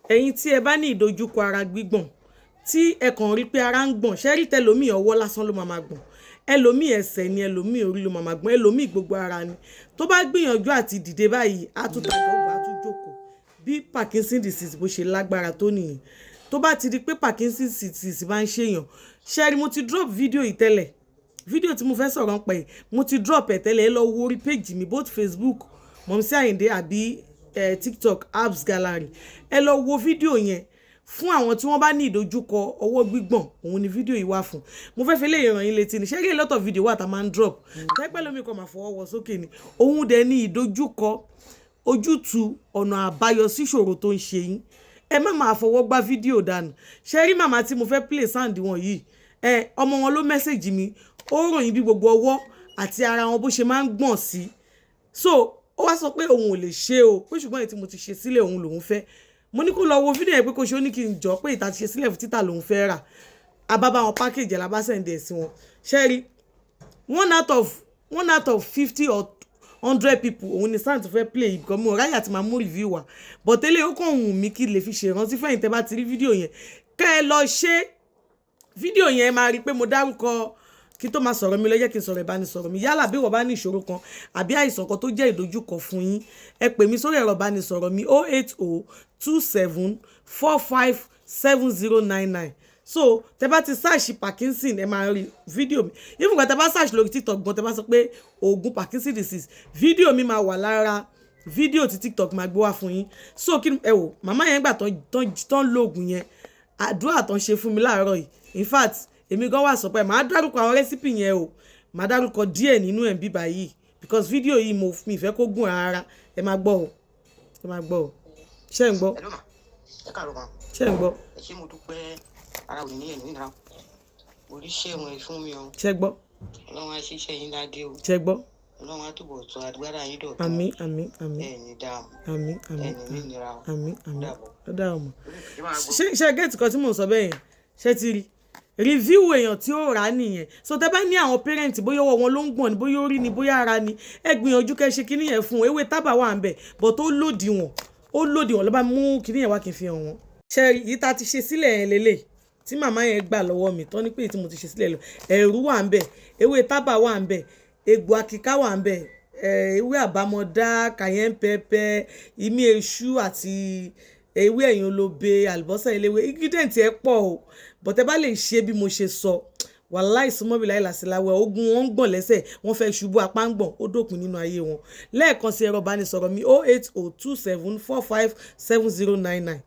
ẹ̀yin tí ẹ bá ní ìdojúkọ ara gbígbọ̀n tí ẹ kàn rí pé ara ń gbọ̀n ṣẹ́rí tẹlòmíì ọwọ́ lásán ló máa gbọ̀n ẹlòmíì ẹsẹ̀ ni ẹlòmíì orí ló máa gbọ̀n ẹlòmíì gbogbo ara ni tó bá gbìyànjú àti dìde báyìí á tún tàgbọ́ á tún jókòó bí Parkinson disease bó ṣe lágbára tó nìyẹn tó bá ti di pé Parkinson disease bá ń ṣèyàn ṣẹ́rí mo ti drop fídíò yìí tẹ́lẹ̀ fídíò tí mo fẹ́ sọ̀rọ̀ ń pẹ́ mo ti drop ẹ̀ tẹ́lẹ̀ ẹ lọ wo orí page mi both Facebook Mọ̀mísí Àyìndé àbí TikTok Abs Gallery ẹ lọ wo fídíò yẹn fún àwọn tí wọ́n bá ní ìdojúkọ ọwọ́ gbígbọ̀n òun ni fídíò yìí wà fún mo fẹ́ fi lè ràn yín létí ni ṣé kí a lot of video wà tá máa ń drop tẹ́pẹ́ lómi kan máa fọwọ́ wọ sókè ni òun dẹ̀ ní ìdojúkọ ojútùú ọ̀nà àbáyọ sí ìṣòro tó ń ṣe yín ẹ má máa fọwọ́ gbá fídíò dànù ṣé rí màmá tí mo fẹ́ play sound wọn yìí ọmọ wọn ló mẹ́sẹ̀jì mi ó ròyìn bí gbogbo ọwọ́ àti ara wọn bó ṣe máa ń gbọ̀n sí so ó wá sọ pé òun ò lè ṣe o pé ṣùgbọ́n èyí tí mo ti ṣe sílẹ̀ òun lòun fẹ́ mo ní kó lọ wo fídíò yẹn pé kó ṣe ó ní kí n jọ pé ìta ti ṣe sílẹ̀ fún títà lòun fẹ́ rà abábá wọn package la bá sẹ̀ǹdẹ̀ sí wọn ṣẹ́rí 1 out of 50 or 100 people òun ni sáà tó fẹ́ play because mo ráyà tí máa mú review wá but tẹ́lẹ̀ ó kàn wù mí kí lè fi ṣèrántí fẹ́yìn tẹ́ bá ti rí fídíò yẹn kẹ́ ẹ lọ ṣe fídíò yẹn máa rí pé mo dárúkọ kí tó máa sọ̀rọ̀ mi lọ jẹ́ kí n sọ̀rọ̀ ìbánisọ̀rọ̀ mi yálà bí wọ́n bá ní ìṣòro kan àbí àìsàn kan tó jẹ́ ìdojúkọ fún yín ẹ pè mí sórí ẹ̀rọ ìbánisọ̀rọ̀ mi 08027457099 so tẹ bá ti search Parkinson ẹ máa rí fídíò mi even kan tẹ bá search lórí TikTok gan tẹ bá sọ pé oògùn Parkinson disease fídíò mi máa wà lára fídíò tí TikTok máa gbé wá fún yín so kí ẹ wò màmá yẹn gbà tán lo oògùn yẹn àdúrà tán ṣe fún mi láàárọ̀ yìí in fact èmi gan wà sọ pé màá dárúkọ àwọn rẹ́sípì yẹn o màá dárúkọ díẹ̀ nínú ẹ̀ bí báyìí because fídíò yìí mi fẹ́ kó gùn rárá ẹ máa gbọ́ o ṣé ń gbọ́ ṣé ń gbọ́. ẹ ṣé mo dúpẹ́ ara òní ní ẹ̀yìn náà oríṣẹ́ wọn fún mi o. ṣé gbọ́. ọlọ́run á ṣiṣẹ́ yín ládé o. ṣé gbọ́. ọlọ́run á túbọ̀ tó agbára yín dọ̀tún. àmín ẹ̀yin dáhùn. àmín ẹ̀yin nira o. àmín ó dáhùn mọ́. ṣé gẹ́ẹ̀tì kan tí mò ń sọ bẹ́ẹ̀ yẹn ṣé ti rí review èèyàn tí ó rà á nìyẹn so tẹ bá ní àwọn parent bóyá ọwọ́ wọn ló ń gbọ̀n ni bóyá orí ni bóyá ara ni ẹ gbìyànjú kẹ́ ṣe kíní yẹn fún ewé tábà wà ń bẹ̀ but ó lòdì wọn ló bá mú kíní yẹn wá kí n fi hàn wọn. ṣe yìí ta ti ṣe sílẹ̀ yẹn lélẹ̀ tí màmá yẹn gbà lọ́wọ́ mi tán ní pé tí mo ti ṣe sílẹ̀ lọ ẹ̀rú wà ń bẹ̀ ewé tábà wà ń bẹ̀ egbò akíká wà ń bẹ̀ ewé àbámọ̀dá cayenne pepper ìmí èṣù àti ewé ẹ̀yìn olóbe àlùbọ́sà eléwé ingredient ẹ pọ̀ o bọ̀tẹ́ bá lè ṣe bí mo ṣe sọ wàláì súnmọ́bí láì làṣìláwẹ̀ ogun wọn ń gbọ̀n lẹ́sẹ̀ wọ́n fẹ́ ṣubú apá ń gbọ̀n ó dópin nínú ayé wọn lẹ́ẹ̀kan sí ẹ̀rọ ìbánisọ̀rọ̀ mi 08027457099.